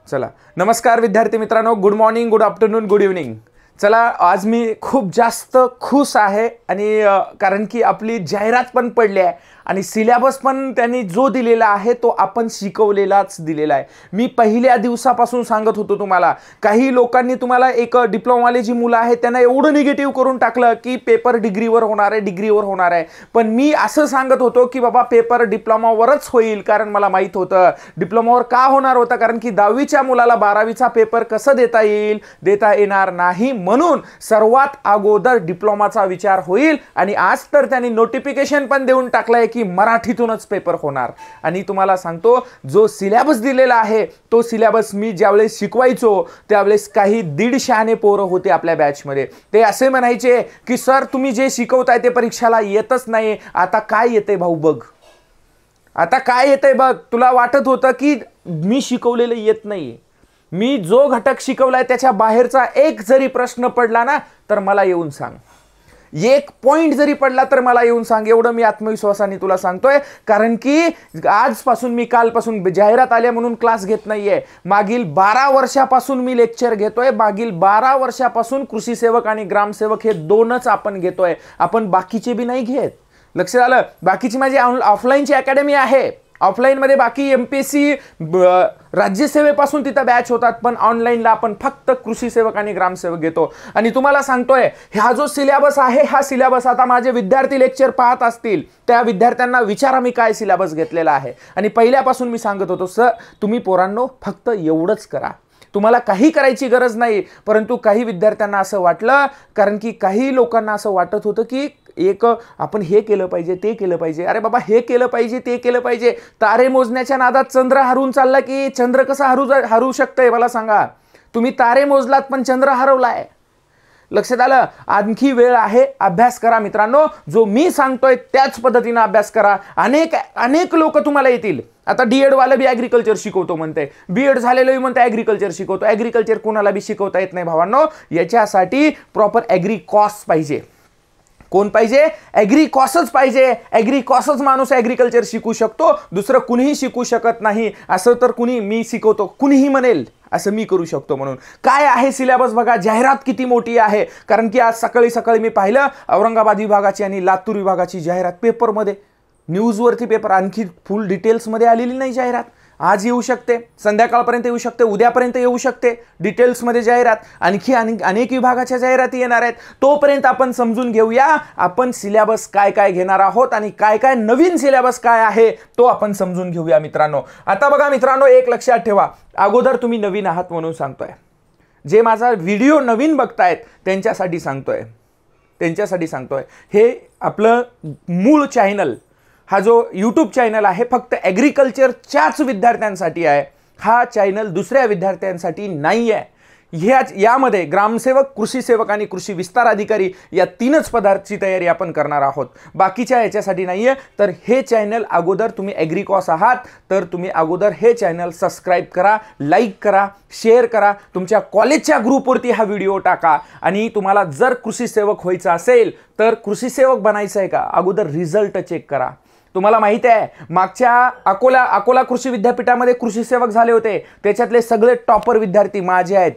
चला, नमस्कार विद्यार्थी मित्रांनो, good morning, good afternoon, good evening. चला, आज मी खूप जास्त खुश आहे आणि कारण की आपली जाहिरात पण पडली आहे आणि सिलेबस पण त्यांनी जो दिलेला आहे तो आपण शिकवलेलाच दिलेला आहे। मी पहिल्या दिवसापासून सांगत होतो तुम्हाला, काही लोकांनी तुम्हाला एक डिप्लोमावाले जी मुलं आहेत त्यांना एवढं निगेटिव्ह करून टाकलं की पेपर डिग्रीवर होणार आहे, डिग्रीवर होणार आहे। पण मी असं सांगत होतो की बाबा पेपर डिप्लोमावरच होईल, कारण मला माहित होतं डिप्लोमावर का होणार होतं, कारण की 10वीच्या मुलाला 12वीचा पेपर कसं देता येईल, देता येणार नाही, म्हणून सर्वात अगोदर डिप्लोमाचा विचार होईल। आणि आज तर त्यांनी नोटिफिकेशन पण देऊन टाकलंय की मराठीतूनच पेपर होणार। आणि तुम्हाला सांगतो, जो सिलेबस दिलेला आहे तो सिलेबस मी ज्यावेळेस शिकवायचो त्यावेळेस काही 150 पोरं होते आपल्या बॅचमध्ये। ते असे म्हणायचे की सर तुम्ही जे शिकवताय ते परीक्षेला येतच नाही, आता काय येते भाऊ बघ, आता काय येते बघ। तुला वाटत होतं की मी शिकवलेलं येत नाही, मी जो घटक शिकवलाय त्याच्या बाहेरचा एक जरी प्रश्न पडला ना तर मला येऊन सांग, एक पॉइंट जरी पडला तर मला येऊन सांग, एवढं मी आत्मविश्वासाने तुला सांगतोय। कारण की आजपासून मी कालपासून जाहिरात आल्या म्हणून क्लास घेत नाहीये, मागील 12 वर्षापासून मी लेक्चर घेतोय। मागील 12 वर्षापासून कृषी सेवक आणि ग्रामसेवक हे दोनच आपण घेतोय, आपण बाकीचे बी नाही घेत। लक्षात आलं? बाकीची माझी ऑफलाईनची अकॅडमी आहे, ऑफलाईन मध्ये बाकी एमपीएससी राज्यसेवेपासून तिथं बॅच होतात, पण ऑनलाईनला आपण फक्त कृषी सेवक आणि ग्रामसेवक घेतो। आणि तुम्हाला सांगतोय, हा जो सिलेबस आहे हा सिलेबस आता माझे विद्यार्थी लेक्चर पाहत असतील, त्या विद्यार्थ्यांना विचारा मी काय सिलेबस घेतलेला आहे। आणि पहिल्यापासून मी सांगत होतो, सर तुम्ही पोरांनो फक्त एवढंच करा, तुम्हाला काही करायची गरज नाही। परंतु काही विद्यार्थ्यांना असं वाटलं, कारण की काही लोकांना असं वाटत होतं की एक आपण हे केलं पाहिजे, ते केलं पाहिजे। अरे बाबा, हे केलं पाहिजे, ते केलं पाहिजे, तारे मोजण्याच्या नादात चंद्र हरवून चालला की चंद्र कसा हरू शकतंय मला सांगा? तुम्ही तारे मोजलात पण चंद्र हरवलाय। लक्षात आलं? आणखी वेळ आहे, अभ्यास करा मित्रांनो, जो मी सांगतोय त्याच पद्धतीने अभ्यास करा। अनेक लोक तुम्हाला येतील, आता डीएड वाला बी ऍग्रिकल्चर शिकवतो म्हणते, बीएड झालेलं म्हणते ऍग्रिकल्चर शिकवतो। ऍग्रिकल्चर कोणाला बी शिकवता येत नाही भावांनो, याच्यासाठी प्रॉपर ऍग्रिकॉस पाहिजे। कोण पाहिजे? ऍग्रिकॉसच पाहिजे। ऍग्रिकॉसच माणूस ऍग्रिकल्चर शिकू शकतो, दुसरं कुणीही शिकू शकत नाही। असं तर कुणी मी शिकवतो कुणीही म्हणेल असं मी करू शकतो म्हणून। काय आहे सिलेबस बघा, जाहिरात किती मोठी आहे। कारण की आज सकाळी मी पाहिलं औरंगाबाद विभागाची आणि लातूर विभागाची जाहिरात पेपरमध्ये, न्यूजवरती पेपर, आणखी फुल डिटेल्समध्ये आलेली नाही जाहिरात। आज येऊ शकते, संध्याकाळपर्यंत येऊ शकते, उद्यापर्यंत येऊ शकते डिटेल्समध्ये जाहिरात। आणखी अनेक विभागाच्या जाहिराती येणार आहेत, तोपर्यंत आपण समजून घेऊया आपण सिलेबस काय काय घेणार आहोत आणि काय काय नवीन सिलेबस काय आहे तो आपण समजून घेऊया मित्रांनो। आता बघा मित्रांनो, एक लक्षात ठेवा, अगोदर तुम्ही नवीन आहात म्हणून सांगतोय, जे माझा व्हिडिओ नवीन बघतायत त्यांच्यासाठी सांगतोय, हे आपलं मूळ चॅनल, हा जो यूट्यूब चॅनल आहे फक्त ॲग्रिकल्चरच्याच विद्यार्थ्यांसाठी आहे। हा चॅनल दुसऱ्या विद्यार्थ्यांसाठी नाही आहे। यामध्ये ग्रामसेवक, कृषी सेवक आणि कृषी विस्तार अधिकारी या 3च पदाची तयारी आपण करणार आहोत, बाकीच्या याच्यासाठी नाही आहे। तर हे चॅनल अगोदर तुम्ही ॲग्रिकॉस आहात तर तुम्ही अगोदर हे चॅनल सबस्क्राईब करा, लाईक करा, शेअर करा, तुमच्या कॉलेजच्या ग्रुपवरती हा व्हिडिओ टाका। आणि तुम्हाला जर कृषी सेवक व्हायचं असेल तर कृषी सेवक बनायचं आहे का, अगोदर रिझल्ट चेक करा। तुम्हाला माहिती आहे, मागच्या अकोला कृषी विद्यापीठामध्ये कृषी सेवक झाले होते, त्याच्यातले सगळे टॉपर विद्यार्थी माझे आहेत।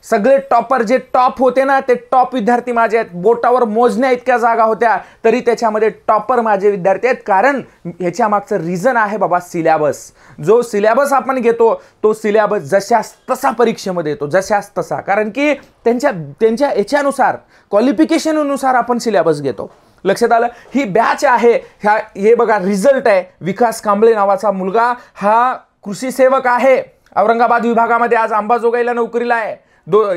सगळे टॉपर जे टॉप होते ना ते टॉप विद्यार्थी माझे आहेत। बोटावर मोजण्या इतक्या जागा होत्या तरी त्याच्यामध्ये टॉपर माझे विद्यार्थी आहेत। कारण ह्याच्या मागचं रिझन आहे बाबा सिलेबस। जो सिलेबस आपण घेतो तो सिलेबस जशास तसा परीक्षेमध्ये येतो, जशास तसा, कारण की त्यांच्या याच्यानुसार, क्वालिफिकेशननुसार आपण सिलेबस घेतो। लक्षात आलं? ही बॅच आहे, हे बघा रिझल्ट आहे। विकास कांबळे नावाचा मुलगा हा कृषी सेवक आहे, औरंगाबाद विभागामध्ये आज अंबाजोगाईला नोकरीला आहे,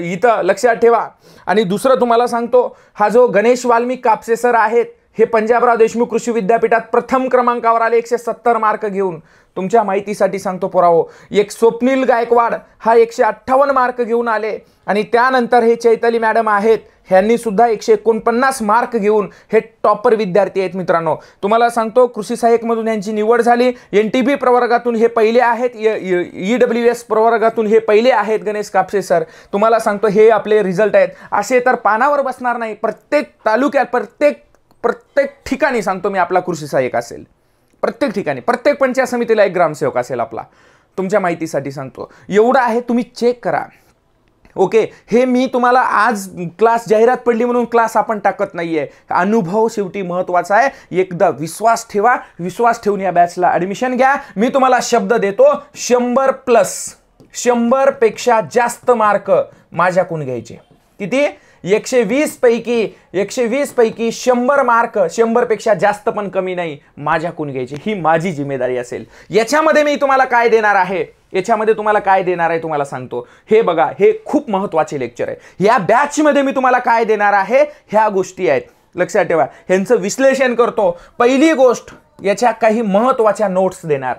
इथं लक्षात ठेवा। आणि दुसरं तुम्हाला सांगतो, हा जो गणेश वाल्मिक कापसे सर आहेत, हे पंजाबराव देशमुख कृषी विद्यापीठात प्रथम क्रमांकावर आले 170 मार्क घेऊन। तुमच्या माहितीसाठी सांगतो पोराओ, एक स्वप्नील गायकवाड हा 158 मार्क घेऊन आले। आणि त्यानंतर हे चैताली मॅडम आहेत, ह्यांनी सुद्धा 149 मार्क घेऊन हे टॉपर विद्यार्थी आहेत मित्रांनो। तुम्हाला सांगतो, कृषी सहाय्यक मधून यांची निवड झाली, एनटीबी प्रवर्गातून हे पहिले आहेत, ईडब्ल्यूएस प्रवर्गातून हे पहिले आहेत गणेश कापसे सर। तुम्हाला सांगतो हे आपले रिझल्ट आहेत। असे तर पानावर बसणार नाही, प्रत्येक तालुक्यात, प्रत्येक ठिकाणी सांगतो मी आपला कृषी सहाय्यक असेल, प्रत्येक ठिकाणी, प्रत्येक पंचायत समितीला एक ग्रामसेवक असेल आपला। तुमच्या माहितीसाठी सांगतो, एवढं आहे, तुम्ही चेक करा. ओके, हे मी तुम्हाला आज क्लास जाहिरात पडली म्हणून क्लास आपण टाकत नाहीये. अनुभव शेवटी महत्वाचा आहे. एकदा विश्वास ठेवा, विश्वास ठेवून या बॅचला ऍडमिशन घ्या. मी तुम्हाला शब्द देतो, 100+ 100 पेक्षा जास्त मार्क माझ्याकडून घ्यायचे. किती? 120 पैकी 100 मार्क, 100 पेक्षा जास्त पण कमी नाही, माझ्याकडून घ्यायचे. ही माझी जिम्मेदारी असेल. याच्यामध्ये मी तुम्हाला काय देणार आहे, तुम्हाला सांगतो. हे बघा, हे खूप महत्वाचे लेक्चर आहे. या बॅचमध्ये मी तुम्हाला काय देणार आहे, ह्या गोष्टी आहेत, लक्षात ठेवा. ह्यांचं विश्लेषण करतो. पहिली गोष्ट, याच्या काही महत्वाच्या नोट्स देणार.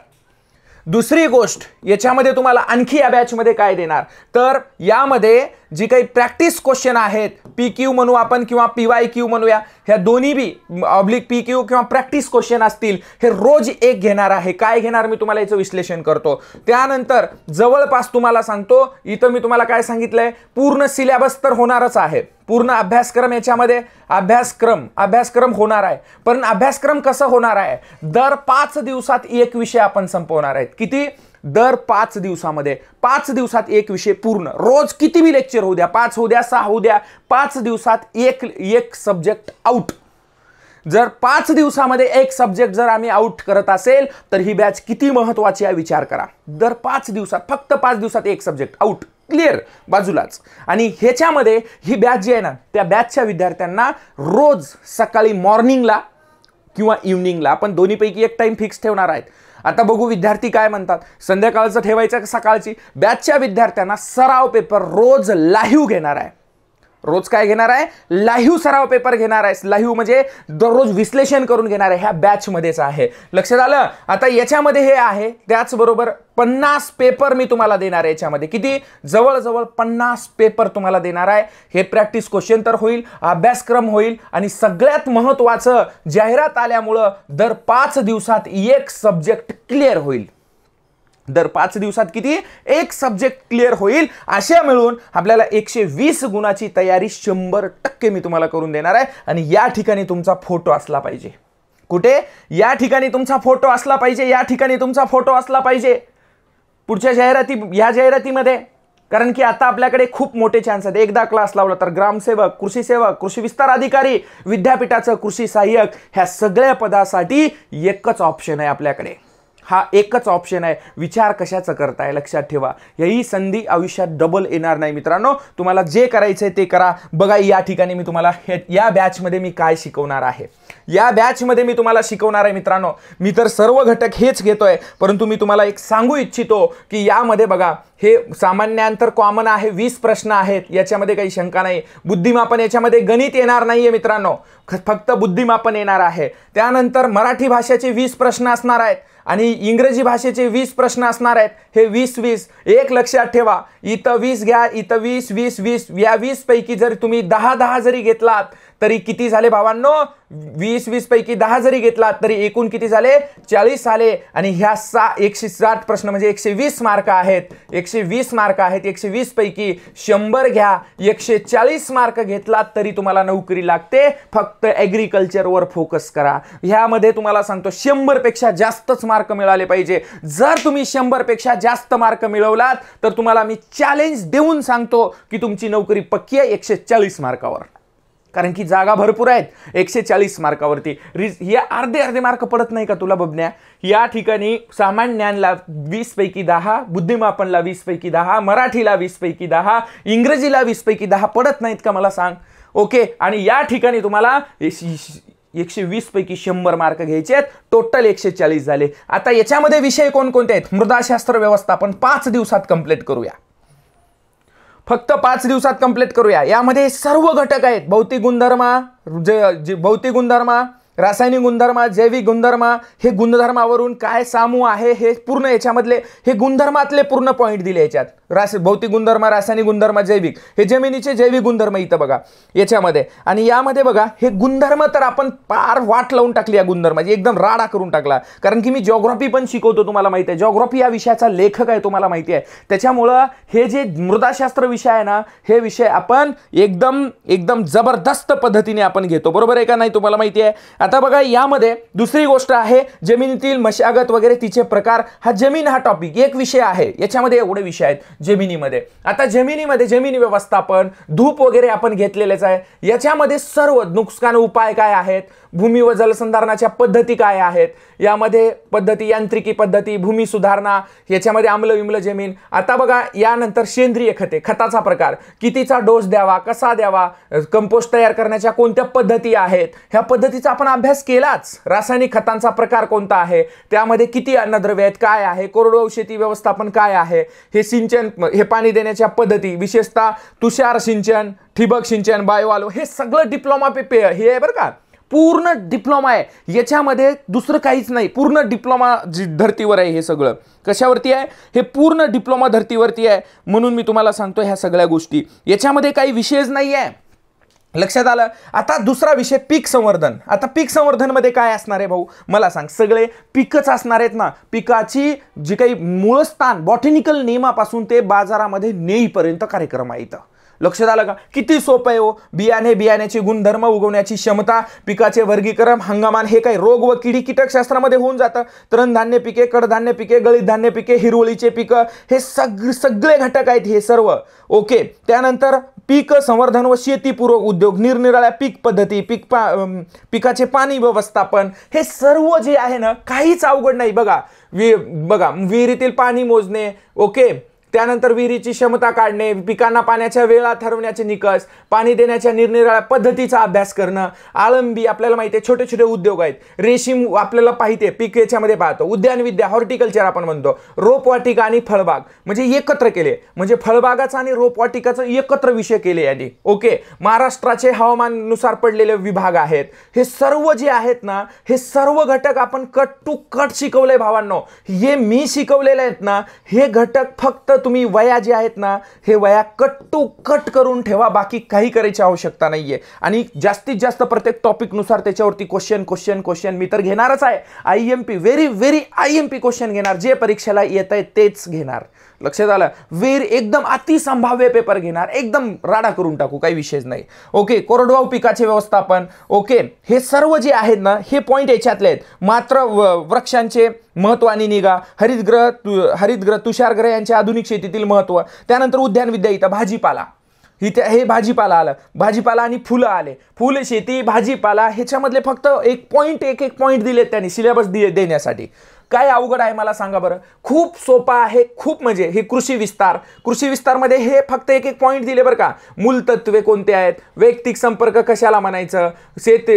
दुसरी गोष्ट, याच्यामध्ये तुम्हाला आणखी या बॅचमध्ये काय देणार, तर यामध्ये जी काही प्रॅक्टिस क्वेश्चन आहेत, PQ म्हणू आपण किंवा PYQ म्हणूया, ह्या दोन्ही बी ऑब्लिक PQ किंवा प्रॅक्टिस क्वेश्चन असतील, हे रोज एक घेणार आहे. काय घेणार मी तुम्हाला याचं विश्लेषण करतो. त्यानंतर जवळपास तुम्हाला सांगतो, इथं मी तुम्हाला काय सांगितलंय, पूर्ण सिलेबस तर होणारच आहे, पूर्ण अभ्यासक्रम याच्यामध्ये अभ्यासक्रम होणार आहे. पण अभ्यासक्रम कसं होणार आहे, दर 5 दिवसात एक विषय आपण संपवणार आहेत. किती? दर 5 दिवसामध्ये 5 दिवसात एक विषय पूर्ण. रोज किती बी लेक्चर होऊ द्या, 5 होऊ द्या, 6 होऊ द्या, 5 दिवसात एक सब्जेक्ट आउट. जर 5 दिवसामध्ये एक सब्जेक्ट जर आम्ही आउट करत असेल, तर ही बॅच किती महत्वाची आहे विचार करा. दर 5 दिवसात, फक्त 5 दिवसात एक सब्जेक्ट आउट, क्लिअर, बाजूलाच. आणि ह्याच्यामध्ये ही बॅच जी आहे ना, त्या बॅचच्या विद्यार्थ्यांना रोज सकाळी मॉर्निंगला किंवा इव्हनिंगला आपण दोन्हीपैकी एक टाइम फिक्स ठेवणार आहेत. आता बघू विद्यार्थी काय म्हणतात, संध्याकाळचं ठेवायचं का सकाळची. बॅचच्या विद्यार्थ्यांना सराव पेपर रोज लाईव्ह घेणार आहे. रोज काय घेणार आहे, लाईव्ह सराव पेपर घेणार आहे. लाईव्ह म्हणजे दररोज विश्लेषण करून घेणार आहे. ह्या बॅचमध्येच आहे, लक्षात आलं. आता याच्यामध्ये हे आहे, त्याचबरोबर 50 पेपर मी तुम्हाला देणार आहे. याच्यामध्ये किती? जवळजवळ 50 पेपर तुम्हाला देणार आहे. हे प्रॅक्टिस क्वेश्चन तर होईल, अभ्यासक्रम होईल, आणि सगळ्यात महत्वाचं, जाहिरात आल्यामुळं दर 5 दिवसात एक सब्जेक्ट क्लिअर होईल. दर 5 दिवसात किती? एक सब्जेक्ट क्लिअर होईल. अशा मिळून आपल्याला 120 गुणाची तयारी 100% मी तुम्हाला करून देणार आहे. आणि या ठिकाणी तुमचा फोटो असला पाहिजे. कुठे? या ठिकाणी तुमचा फोटो असला पाहिजे. या ठिकाणी तुमचा फोटो असला पाहिजे पुढच्या या जाहिरातीमध्ये. कारण की आता आपल्याकडे खूप मोठे चान्स आहेत. एकदा क्लास लावला तर ग्रामसेवक, कृषी सेवक, कृषी विस्तार अधिकारी, विद्यापीठाचं कृषी सहाय्यक, ह्या सगळ्या पदासाठी एकच ऑप्शन आहे आपल्याकडे. हा एकच ऑप्शन आहे. विचार कशाचं करताय, लक्षात ठेवा. ही संधी आयुष्यात डबल येणार नाही मित्रांनो. तुम्हाला जे करायचंय ते करा. बघा, या ठिकाणी मी तुम्हाला या बॅचमध्ये मी काय शिकवणार आहे, या बॅचमध्ये मी तुम्हाला शिकवणार आहे मित्रांनो. मी तर सर्व घटक हेच घेतोय, परंतु मी तुम्हाला एक सांगू इच्छितो की यामध्ये बघा, हे सामान्य अंतर कॉमन आहे, 20 प्रश्न आहेत, याच्यामध्ये काही शंका नाही. बुद्धिमापन, याच्यामध्ये गणित येणार नाहीये मित्रांनो, फक्त बुद्धिमापन येणार आहे. त्यानंतर मराठी भाषेचे 20 प्रश्न असणार आहेत आणि इंग्रजी भाषेचे 20 प्रश्न असणार आहेत. हे 20-20 एक लक्षात ठेवा. इथं 20 घ्या, इथं 20-20-20. या 20 पैकी जर तुम्ही 10-10 जरी घेतलात तरी किती झाले भावांनो? 20-20 पैकी 10 जरी घेतलात तरी एकूण किती झाले? 40 आले. आणि ह्या 160 प्रश्न म्हणजे 120 मार्क आहेत. 120 मार्क आहेत. 120 पैकी 100 घ्या, 140 मार्क घेतलात तरी तुम्हाला नोकरी लागते. फक्त ॲग्रिकल्चरवर फोकस करा. ह्यामध्ये तुम्हाला सांगतो 100 पेक्षा जास्तच मार्क मिळाले पाहिजे. जर तुम्ही 100 पेक्षा जास्त मार्क मिळवलात तर तुम्हाला मी चॅलेंज देऊन सांगतो की तुमची नोकरी पक्की आहे 140 मार्कावर. कारण की जागा भरपूर आहेत 140 मार्कावरती. हे अर्धे मार्क पडत नाही का तुला बबन्या? या ठिकाणी सामान्य ज्ञानला 20 पैकी 10, बुद्धिमापनला 20 पैकी 10, मराठीला 20 पैकी 10, इंग्रजीला 20 पैकी 10 पडत नाहीत का मला सांग? ओके. आणि या ठिकाणी तुम्हाला 120 पैकी 100 मार्क घ्यायचे आहेत. टोटल 140 झाले. आता याच्यामध्ये विषय कोणकोणते आहेत? मृदाशास्त्र व्यवस्थापन 5 दिवसात कंप्लीट करूया. फक्त 5 दिवसात कंप्लीट करूया. यामध्ये सर्व घटक आहेत. भौतिक गुणधर्म, रासायनिक गुणधर्म, जैविक गुणधर्म. हे गुणधर्मावरून काय समूह आहे हे पूर्ण याच्यामधले हे गुणधर्मातले पूर्ण पॉईंट दिले याच्यात. भौतिक गुणधर्म, रासायनिक गुणधर्म, जैविक. हे जमिनीचे जैविक गुणधर्म इथं बघा याच्यामध्ये. आणि यामध्ये बघा हे गुणधर्म तर आपण पार वाट लावून टाकली या गुणधर्माची, एकदम राडा करून टाकला. कारण की मी जिओग्राफी पण शिकवतो, तुम्हाला माहिती आहे. जिओग्राफी या विषयाचा लेखक आहे, तुम्हाला माहिती आहे. त्याच्यामुळं हे जे मृदाशास्त्र विषय आहे ना, हे विषय आपण एकदम जबरदस्त पद्धतीने आपण घेतो. बरोबर आहे का नाही? तुम्हाला माहिती आहे. आता बघा यामध्ये दुसरी गोष्ट आहे जमिनीतील मशागत वगैरे तिचे प्रकार. हा जमीन हा टॉपिक एक विषय आहे, याच्यामध्ये एवढे विषय आहेत जमिनीमध्ये. आता जमिनीमध्ये जमीन व्यवस्थापन, धूप वगैरे आपण घेतलेलेच आहे. याच्यामध्ये सर्व नुकसान उपाय काय आहेत, भूमी व जलसंधारणाच्या पद्धती काय आहेत, यामध्ये पद्धती यांत्रिकी पद्धती, भूमी सुधारणा, याच्यामध्ये आम्ल विम्ल जमीन. आता बघा यानंतर सेंद्रिय खते, खताचा प्रकार, कितीचा डोस द्यावा, कसा द्यावा, कंपोस्ट तयार करण्याच्या कोणत्या पद्धती आहेत, ह्या पद्धतीचा आपण अभ्यास केलाच. रासायनिक खतांचा प्रकार कोणता आहे, त्यामध्ये किती अन्नद्रव्य आहेत, काय आहे, कोरडवाहू शेती व्यवस्थापन काय आहे, हे सिंचन, हे पाणी देण्याच्या पद्धती, विशेषतः तुषार सिंचन, ठिबक सिंचन, बायोवालो, हे सगळं डिप्लोमा हे आहे बरं का. पूर्ण डिप्लोमा आहे, याच्यामध्ये दुसरं काहीच नाही. पूर्ण डिप्लोमा धर्तीवर आहे हे सगळं. कशावरती आहे, हे पूर्ण डिप्लोमा धर्तीवरती आहे. म्हणून मी तुम्हाला सांगतो ह्या सगळ्या गोष्टी, याच्यामध्ये काही विषयच नाही आहे. लक्षात आलं. आता दुसरा विषय पीक संवर्धन. आता पीक संवर्धन मध्ये काय असणार आहे भाऊ, मला सांग. सगळे पिकच असणार आहेत ना. पिकाची जी काही मूळस्थान बॉटॅनिकल नेमापासून ते बाजारामध्ये नेईपर्यंत कार्यक्रम आहे इथं. लक्षात आलं का, किती सोपं आहे हो. बियाण्याचे गुणधर्म, उगवण्याची क्षमता, पिकाचे वर्गीकरण, हंगामान, हे काही रोग व किडी कीटकशास्त्रामध्ये होऊन जातं. तृणधान्य पिके, कडधान्य पिके, गळीत धान्य पिके, हिरवळीचे पिकं, हे सगळे घटक आहेत हे सर्व. ओके. त्यानंतर पीक संवर्धन व शेतीपूर्वक उद्योग, निरनिराळ्या पीक पद्धती, पिकाचे पाणी व्यवस्थापन, हे सर्व जे आहे ना, काहीच अवघड नाही. बघा विहिरीतील पाणी मोजणे, ओके. त्यानंतर विहिरीची क्षमता काढणे, पिकांना पाण्याच्या वेळा ठरवण्याचे निकष, पाणी देण्याच्या निरनिराळ्या पद्धतीचा अभ्यास करणं, आळंबी, आपल्याला माहिती आहे छोटे छोटे उद्योग आहेत, रेशीम आपल्याला पाहिजे पीक याच्यामध्ये पाहतो, उद्यानविद्या, हॉर्टिकल्चर आपण म्हणतो, रोपवाटिका आणि फळबाग, म्हणजे एकत्र केले, म्हणजे फळबागाचा आणि रोपवाटिकाचा एकत्र विषय केले यांनी. ओके. महाराष्ट्राचे हवामानानुसार पडलेले विभाग आहेत. हे सर्व जे आहेत ना, हे सर्व घटक आपण कट टू कट शिकवले भावांनो. हे मी शिकवलेले आहेत ना, हे घटक फक्त तुम्ही वया जे आहेत ना, हे वया कट टू कट करून ठेवा, बाकी काही करायची आवश्यकता नाहीये. आणि जास्तीत जास्त प्रत्येक टॉपिक नुसार त्याच्यावरती क्वेश्चन मी तर घेणारच आहे. IMP व्हेरी IMP क्वेश्चन घेणार, जे परीक्षेला येत आहे तेच घेणार. लक्षात आलं. एकदम अतिसंभाव्य पेपर घेणार, एकदम राडा करून टाकू, काही विषयच नाही. ओके. कोरडवाहू पिकाचे व्यवस्थापन, ओके. हे सर्व जे आहेत ना, हे पॉइंट याच्यातले आहेत. मात्र वृक्षांचे महत्व आणि निगा, हरितगृह, तुषारगृह यांचे आधुनिक शेतीतील महत्व. त्यानंतर उद्यानविद्या, इथं भाजीपाला, इथे हे भाजीपाला आलं, भाजीपाला आणि फुलं आले, फुल शेती, भाजीपाला, ह्याच्यामधले फक्त एक पॉइंट दिलेत त्यांनी सिलेबस देण्यासाठी. काय अवघड आहे मला सांगा बरं. खूप सोपा आहे, खूप. म्हणजे हे कृषी विस्तारमध्ये हे फक्त एक पॉइंट दिले बरं का. मूलतत्वे कोणते आहेत, वैयक्तिक संपर्क कशाला म्हणायचं,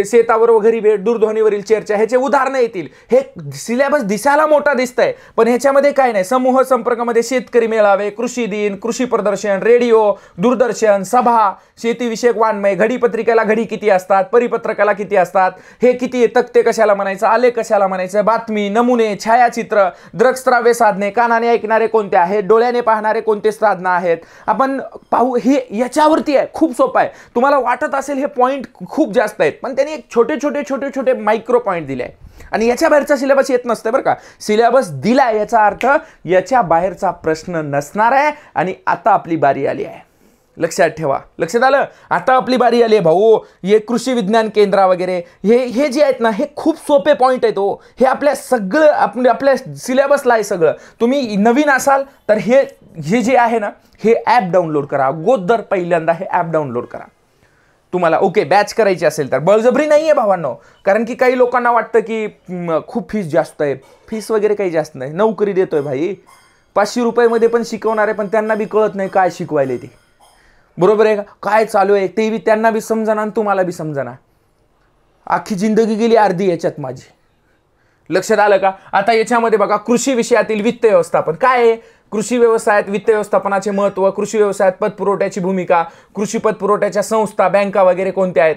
शेतावर वगैरे भेट, दूरध्वनीवरील चर्चा, ह्याचे उदाहरणं येतील. हे सिलेबस दिसायला मोठा दिसतंय, पण ह्याच्यामध्ये काय नाही. समूह संपर्कामध्ये शेतकरी मेळावे, कृषी दिन, कृषी प्रदर्शन, रेडिओ, दूरदर्शन, सभा, शेतीविषयक वाङ्मय, घडीपत्रिकेला घडी किती असतात, परिपत्रकाला किती असतात, हे किती तक्ते कशाला म्हणायचं, आलेख कशाला म्हणायचं, बातमी, नमुने, छायाचित्र, दृकश्राव्य साधने, कानाने ऐकणारे कोणते आहेत, डोळ्याने पाहणारे कोणते साधनं आहेत, आपण पाहू. हे याच्यावरती आहे, खूप सोपं आहे. तुम्हाला वाटत असेल हे पॉइंट खूप जास्त आहेत, पण त्यांनी एक छोटे मायक्रो पॉइंट दिले आहे. आणि याच्या बाहेरचा सिलेबस येत नसते बरं का. सिलेबस दिला याचा अर्थ याच्या बाहेरचा प्रश्न नसणार आहे. आणि आता आपली बारी आली आहे, लक्षात ठेवा. लक्षात आलं. आता आपली बारी आली आहे भाऊ. हे कृषी विज्ञान केंद्र वगैरे हे जे आहेत ना, हे खूप सोपे पॉइंट आहेत हो. हे आपल्या सिलेबसला आहे सगळं. तुम्ही नवीन असाल तर हे जे आहे ना, हे ॲप डाउनलोड करा. अगोदर पहिल्यांदा हे ॲप डाउनलोड करा. तुम्हाला ओके बॅच करायची असेल तर. बळजबरी नाही आहे भावांनो. कारण की काही लोकांना वाटतं की खूप फीस जास्त आहे. फीस वगैरे काही जास्त नाही. नोकरी देतोय भाई. 500 रुपयामध्ये पण शिकवणार आहे, पण त्यांना बी कळत नाही काय शिकवायले ते. बरोबर आहे का. काय चालू आहे ते बी त्यांना बी समजना आणि तुम्हाला बी समजना. अख्खी जिंदगी गेली अर्धी याच्यात माझी. लक्षात आलं का. आता याच्यामध्ये बघा कृषी विषयातील वित्त व्यवस्थापन काय आहे. कृषी व्यवसायात वित्त व्यवस्थापनाचे महत्त्व, कृषी व्यवसायात पतपुरवठ्याची भूमिका, कृषी पतपुरवठ्याच्या संस्था, बँका वगैरे कोणत्या आहेत,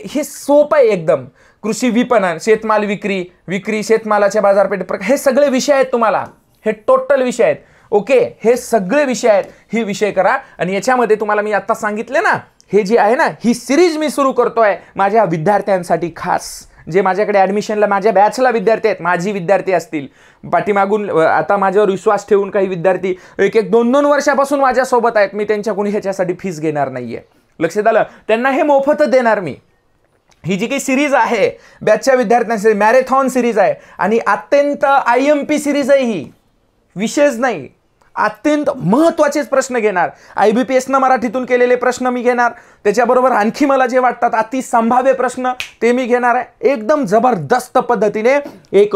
हे सोपं आहे एकदम. कृषी विपणन, शेतमाल विक्री, शेतमालाच्या बाजारपेठ, हे सगळे विषय आहेत तुम्हाला. हे टोटल विषय आहेत. ओके. हे सगळे विषय आहेत. हे विषय करा. आणि याच्यामध्ये तुम्हाला मी आता सांगितले ना, हे जे आहे ना, ही सिरीज मी सुरू करतोय माझ्या विद्यार्थ्यांसाठी खास. जे माझ्याकडे ॲडमिशनला माझ्या बॅचला विद्यार्थी आहेत, माझी विद्यार्थी असतील, पाठीमागून आता माझ्यावर विश्वास ठेवून काही विद्यार्थी 1-2 वर्षापासून माझ्यासोबत आहेत. मी त्यांच्याकडून ह्याच्यासाठी फीस घेणार नाहीये. लक्षात आलं. त्यांना हे मोफत देणार मी. ही जी काही सिरीज आहे बॅचच्या विद्यार्थ्यांसाठी मॅरेथॉन सिरीज आहे आणि अत्यंत IMP सिरीज आहे ही, विशेष नाही, अत्यंत महत्त्वाचेच प्रश्न घेणार. IBPSनं मराठीतून केलेले प्रश्न मी घेणार, त्याच्याबरोबर आणखी मला जे वाटतात अति संभाव्य प्रश्न ते मी घेणार आहे. एकदम जबरदस्त पद्धतीने एक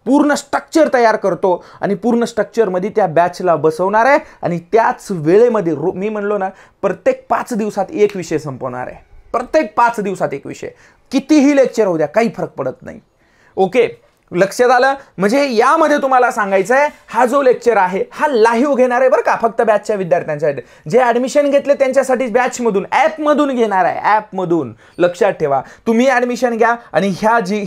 पूर्ण स्ट्रक्चर तयार करतो आणि पूर्ण स्ट्रक्चरमध्ये त्या बॅचला बसवणार आहे आणि त्याच वेळेमध्ये मी म्हणलो ना प्रत्येक 5 दिवसात एक विषय संपवणार आहे. प्रत्येक 5 दिवसात एक विषय, कितीही लेक्चर होऊ द्या, काही फरक पडत नाही. ओके, लक्षात आलं. म्हणजे यामध्ये तुम्हाला सांगायचं आहे हा जो लेक्चर आहे हा लाईव्ह घेणार आहे बरं का, फक्त बॅचच्या विद्यार्थ्यांसाठी. जे ॲडमिशन घेतले त्यांच्यासाठी बॅचमधून ॲपमधून घेणार आहे, ॲपमधून. लक्षात ठेवा, तुम्ही ॲडमिशन घ्या आणि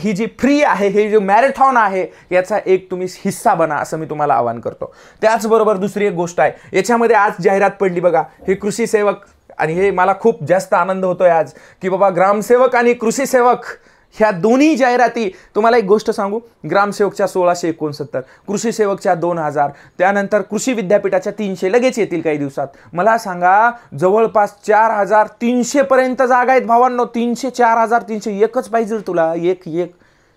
ही जी फ्री आहे, हे जे मॅरेथॉन आहे याचा एक तुम्ही हिस्सा बना, असं मी तुम्हाला आवाहन करतो. त्याचबरोबर दुसरी एक गोष्ट आहे, याच्यामध्ये आज जाहिरात पडली बघा, हे कृषी सेवक, आणि हे मला खूप जास्त आनंद होतोय आज की बाबा ग्रामसेवक आणि कृषी सेवक ह्या दोन्ही जाहिराती. तुम्हाला एक गोष्ट सांगू, ग्रामसेवकच्या 1669, कृषी सेवकच्या 2000, त्यानंतर कृषी विद्यापीठाच्या 300 लगेच येतील काही दिवसात. मला सांगा जवळपास 4300 पर्यंत जागा आहेत भावांनो. 300, 4300, एकच पाहिजे तुला, एक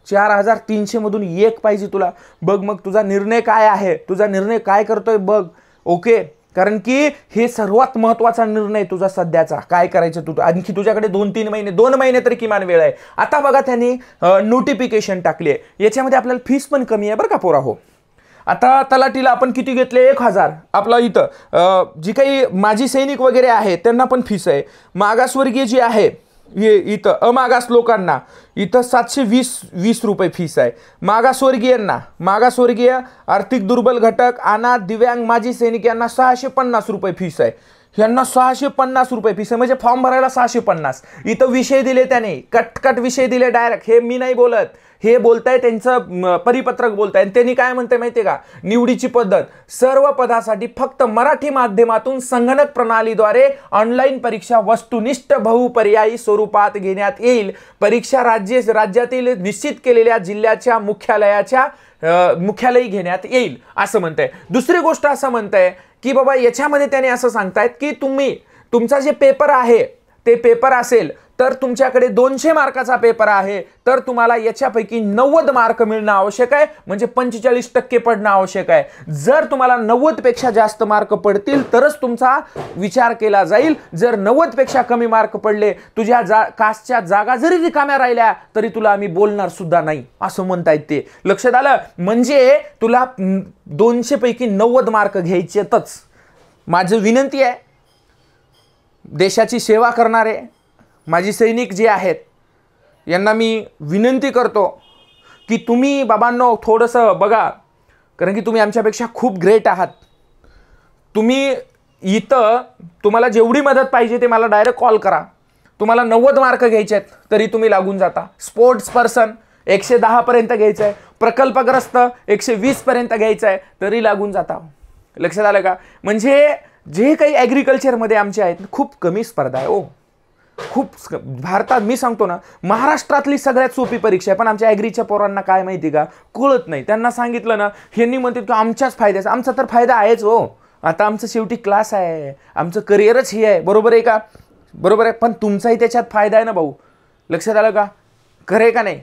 4300 मधून एक पाहिजे तुला. बघ मग तुझा निर्णय काय आहे, तुझा निर्णय काय करतोय बघ. ओके, कारण की हे सर्वात महत्त्वाचा निर्णय तुझा सध्याचा, काय करायचं तू. आणखी तुझ्याकडे 2-3 महिने, 2 महिने तरी किमान वेळ आहे. आता बघा त्यांनी नोटिफिकेशन टाकली आहे, याच्यामध्ये आपल्याला फीस पण कमी आहे बरं का पोरा हो. आता तलाठीला आपण किती घेतले, 1000. आपला इथं जी काही माजी सैनिक वगैरे आहे त्यांना पण फीस आहे. मागासवर्गीय जी आहे हे इथं अमागास लोकांना इथं 720 रुपये फीस आहे. मागासवर्गीयांना, मागासवर्गीय, आर्थिक दुर्बल घटक, अनाथ, दिव्यांग, माजी सैनिक यांना 650 रुपये फीस आहे. यांना 650 रुपये फीस आहे, म्हणजे फॉर्म भरायला 650. इथं विषय दिले त्याने, कटकट विषय दिले डायरेक्ट. हे मी नाही बोलत, हे बोलताय त्यांचं परिपत्रक बोलताय. त्यांनी काय म्हणताय माहितीये का, निवडीची पद्धत सर्व पदासाठी फक्त मराठी माध्यमातून संगणक प्रणालीद्वारे ऑनलाईन परीक्षा वस्तुनिष्ठ बहुपर्यायी स्वरूपात घेण्यात येईल. परीक्षा राज्यातील निश्चित केलेल्या जिल्ह्याच्या मुख्यालयी घेण्यात येईल असं म्हणताय. दुसरी गोष्ट असं म्हणताय की बाबा याच्यामध्ये त्याने असं सांगतायत की तुमचा जे पेपर आहे ते पेपर असेल तर तुमच्याकडे 200 मार्काचा पेपर आहे तर तुम्हाला याच्यापैकी 90 मार्क मिळणं आवश्यक आहे, म्हणजे 45% पडणं आवश्यक आहे. जर तुम्हाला 90 पेक्षा जास्त मार्क पडतील तरच तुमचा विचार केला जाईल. जर 90 पेक्षा कमी मार्क पडले, तुझ्या कास्टच्या जागा जरी रिकाम्या राहिल्या तरी तुला आम्ही बोलणार सुद्धा नाही, असं म्हणतायत ते. लक्षात आलं. म्हणजे तुला 200 पैकी 90 मार्क घ्यायचेतच. माझी विनंती आहे, देशाची सेवा करणारे माजी सैनिक जे आहेत यांना मी विनंती करतो की तुम्ही बाबांनो थोडंसं बघा, कारण की तुम्ही आमच्यापेक्षा खूप ग्रेट आहात. तुम्ही इथं तुम्हाला जेवढी मदत पाहिजे ते मला डायरेक्ट कॉल करा. तुम्हाला 90 मार्क घ्यायचे आहेत तरी तुम्ही लागून जाता. स्पोर्ट्स पर्सन 110 पर्यंत घ्यायचं आहे, प्रकल्पग्रस्त 120 पर्यंत घ्यायचं आहे तरी लागून जाता. लक्षात आलं का. म्हणजे जे काही ॲग्रिकल्चरमध्ये आमचे आहेत खूप कमी स्पर्धा आहे हो. खूप भारतात मी सांगतो ना, महाराष्ट्रातली सगळ्यात सोपी परीक्षा आहे, पण आमच्या ॲग्रीच्या पोरांना काय माहिती का, कळत नाही. त्यांना सांगितलं ना, ह्यांनी म्हणतात की आमच्याच फायद्याचा. आमचा तर फायदा आहेच हो. आता आमचं शेवटी क्लास आहे, आमचं करिअरच हे आहे, बरोबर आहे का, बरोबर आहे. पण तुमचाही त्याच्यात फायदा आहे ना भाऊ. लक्षात आलं का, खरं का नाही.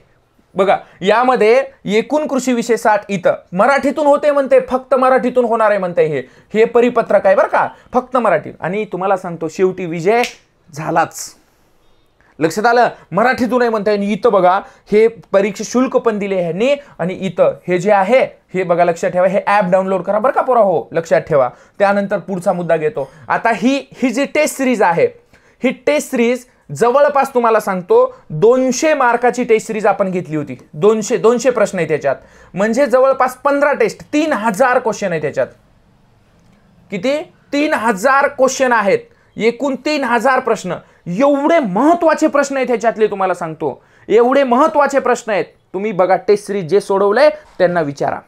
बघा यामध्ये एकूण कृषी विषय 60 इथं मराठीतून होते म्हणते, फक्त मराठीतून होणार आहे म्हणते. हे परिपत्रक आहे बरं का, फक्त मराठी. आणि तुम्हाला सांगतो शेवटी विजय झालाच. लक्षात आलं, मराठीतून आहे म्हणताय. आणि इथं बघा हे परीक्षा शुल्क पण दिले ह्यांनी. आणि इथं हे जे आहे हे बघा, लक्षात ठेवा, हे ॲप डाउनलोड करा बरं का पोरा हो. लक्षात ठेवा. त्यानंतर पुढचा मुद्दा घेतो. आता ही जी टेस्ट सिरीज आहे, ही टेस्ट सिरीज जवळपास तुम्हाला सांगतो 200 मार्काची टेस्ट सिरीज आपण घेतली होती. 200 प्रश्न आहे त्याच्यात, म्हणजे जवळपास 15 टेस्ट, 3000 क्वेश्चन आहे त्याच्यात. किती? 3000 क्वेश्चन आहेत, एकूण 3000 प्रश्न. एवढे महत्वाचे प्रश्न आहेत ह्याच्यातले, तुम्हाला सांगतो एवढे महत्वाचे प्रश्न आहेत. तुम्ही बघा टेस्ट सिरीज जे सोडवलंय त्यांना विचारा,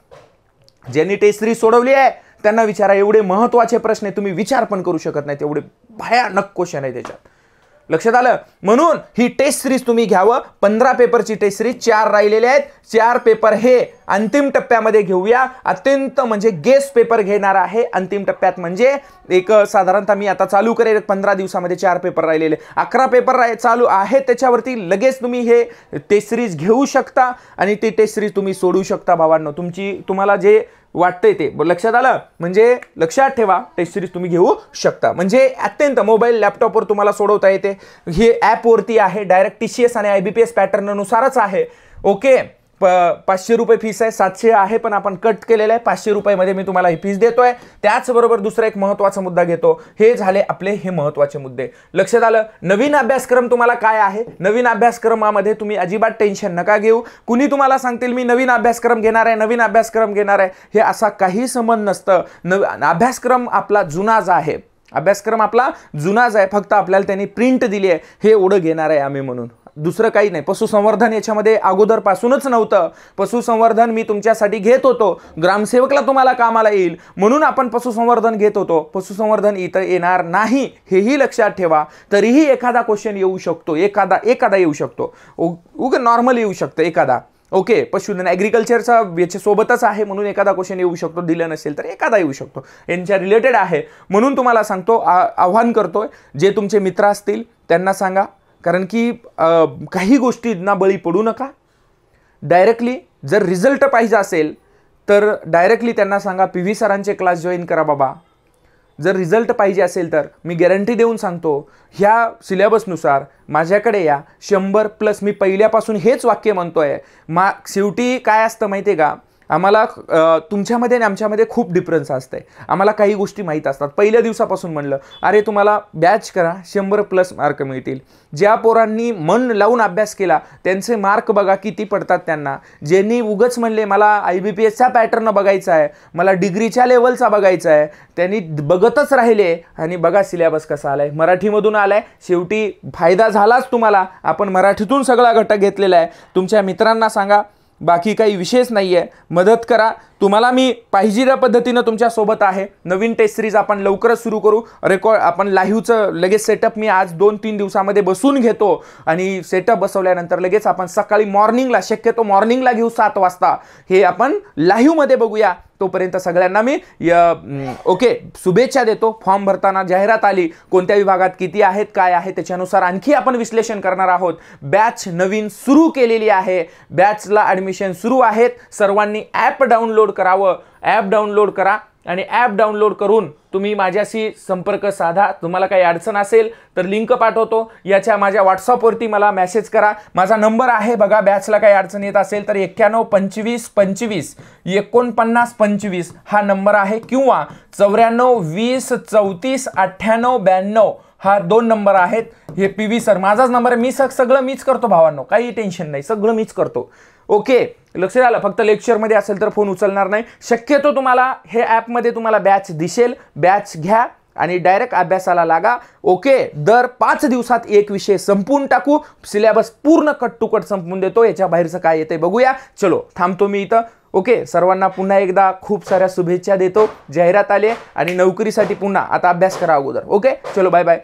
ज्यांनी टेस्ट सिरीज सोडवली आहे त्यांना विचारा. एवढे महत्वाचे प्रश्न आहेत, तुम्ही विचार पण करू शकत नाही, एवढे भयानक क्वेश्चन आहे त्याच्यात. लक्षात आलं? म्हणून ही टेस्ट सिरीज तुम्ही घ्यावं. 15 पेपरची टेस्ट सिरीज, 4 राहिलेले आहेत. 4 पेपर हे अंतिम टप्प्यामध्ये घेऊया. अत्यंत म्हणजे गेस्ट पेपर घेणार आहे अंतिम टप्प्यात. म्हणजे एक साधारणतः मी आता चालू करेल 15 दिवसामध्ये 4 पेपर राहिलेले, 11 पेपर चालू आहेत. त्याच्यावरती लगेच तुम्ही हे टेस्ट सिरीज घेऊ शकता आणि ती टेस्ट सिरीज तुम्ही सोडू शकता भावांनो. तुम्हाला जे वाटतंय ते लक्षात आलं? म्हणजे लक्षात ठेवा, टेस्ट सिरीज तुम्ही घेऊ शकता. म्हणजे अत्यंत मोबाईल लॅपटॉपवर तुम्हाला सोडवता येते. हे ॲपवरती आहे, डायरेक्ट TCS आणि IBPS पॅटर्ननुसारच आहे. ओके, 500 रुपये फीस आहे, 700 आहे पण आपण कट केलेलं आहे. 500 रुपयामध्ये मी तुम्हाला ही फीस देतोय. त्याचबरोबर दुसरा एक महत्त्वाचा मुद्दा घेतो. हे झाले आपले हे महत्त्वाचे मुद्दे. लक्षात आलं? नवीन अभ्यासक्रम तुम्हाला काय आहे? नवीन अभ्यासक्रमामध्ये तुम्ही अजिबात टेन्शन नका घेऊ. कुणी तुम्हाला सांगतील मी नवीन अभ्यासक्रम घेणार आहे, नवीन अभ्यासक्रम घेणार आहे, हे असा काही संबंध नसतं. अभ्यासक्रम आपला जुनाच आहे. अभ्यासक्रम आपला जुनाच आहे, फक्त आपल्याला त्यांनी प्रिंट दिली आहे, हे एवढं घेणार आहे आम्ही म्हणून, दुसरं काही नाही. पशुसंवर्धन याच्यामध्ये अगोदरपासूनच नव्हतं. पशुसंवर्धन मी तुमच्यासाठी घेत होतो, ग्रामसेवकला तुम्हाला कामाला येईल म्हणून आपण पशुसंवर्धन घेत होतो. पशुसंवर्धन इथं येणार नाही, हेही लक्षात ठेवा. तरीही एखादा क्वेश्चन येऊ शकतो, एखादा येऊ शकतो, उगा नॉर्मल येऊ शकतं एखादा. ओके, पशुधन ॲग्रिकल्चरचा याच्या सोबतच आहे म्हणून एखादा क्वेश्चन येऊ शकतो, दिलं नसेल तर एखादा येऊ शकतो, यांच्या रिलेटेड आहे म्हणून तुम्हाला सांगतो, आव्हान करतोय. जे तुमचे मित्र असतील त्यांना सांगा, कारण की काही गोष्टींना बळी पडू नका. डायरेक्टली जर रिझल्ट पाहिजे असेल तर डायरेक्टली त्यांना सांगा PV सरांचे क्लास जॉईन करा बाबा. जर रिझल्ट पाहिजे असेल तर मी गॅरंटी देऊन सांगतो, ह्या सिलेबसनुसार माझ्याकडे या 100+. मी पहिल्यापासून हेच वाक्य म्हणतोय. शेवटी काय असतं माहिती आहे का, आम्हाला तुमच्यामध्ये आणि आमच्यामध्ये खूप डिफरन्स असते. आम्हाला काही गोष्टी माहीत असतात. पहिल्या दिवसापासून म्हणलं, अरे तुम्हाला बॅच करा, 100+ मार्क मिळतील. ज्या पोरांनी मन लावून अभ्यास केला त्यांचे मार्क बघा किती पडतात त्यांना. ज्यांनी उगच म्हणले मला IBPSचा पॅटर्न बघायचा आहे, मला डिग्रीच्या लेवलचा बघायचा आहे, त्यांनी बघतच राहिले आणि बघा सिलेबस कसा आलाय, मराठीमधून आलाय. शेवटी फायदा झालाच तुम्हाला. आपण मराठीतून सगळा घटक घेतलेला आहे. तुमच्या मित्रांना सांगा, बाकी काही विशेष नाही आहे. मदत करा. तुम्हाला मी पाहिजे त्या पद्धतीनं तुमच्या सोबत आहे. नवीन टेस्ट सिरीज आपण लवकरच सुरू करू. आपण लाईव्हचं लगेच सेटअप मी आज 2-3 दिवसामध्ये बसून घेतो आणि सेटअप बसवल्यानंतर लगेच आपण सकाळी मॉर्निंगला, शक्यतो मॉर्निंगला घेऊ 7 वाजता. हे आपण लाईव्हमध्ये बघूया. तोपर्यंत सगळ्यांना मी ओके शुभेच्छा देतो. फॉर्म भरताना जाहिरात आली, कोणत्या विभागात किती आहेत काय आहे त्याच्यानुसार आणखी आपण विश्लेषण करणार आहोत. बॅच नवीन सुरू केलेली आहे, बॅचला ॲडमिशन सुरू आहेत. सर्वांनी ॲप डाउनलोड करावं. ॲप डाउनलोड करा आणि ॲप डाउनलोड करून तुम्ही माझ्याशी संपर्क साधा. तुम्हाला काही अडचण असेल तर लिंक पाठवतो, माझ्या व्हॉट्सअपवरती मला मेसेज करा. माझा नंबर आहे बघा, बॅचला काही अडचण येत असेल तर 9125254925 हा नंबर आहे, किंवा 9420349892 हा 2 नंबर आहेत. हे PV सर माझाच नंबर आहे. मी सगळं मीच करतो भावांनो, काही टेन्शन नाही, सगळं मीच करतो. ओके, लक्षात आलं? फक्त लेक्चरमध्ये असेल तर फोन उचलणार नाही. शक्यतो तुम्हाला हे ॲपमध्ये तुम्हाला बॅच दिसेल. बॅच घ्या आणि डायरेक्ट अभ्यासाला लागा. ओके, दर 5 दिवसात एक विषय संपवून टाकू. सिलेबस पूर्ण कट टू कट संपवून देतो. याच्या बाहेरचं काय येते बघूया. चलो थांबतो मी इथं. ओके, सर्वांना पुन्हा एकदा खूप साऱ्या शुभेच्छा देतो. जाहिरात आली आणि नोकरीसाठी पुन्हा आता अभ्यास करा अगोदर. ओके, चलो बाय बाय.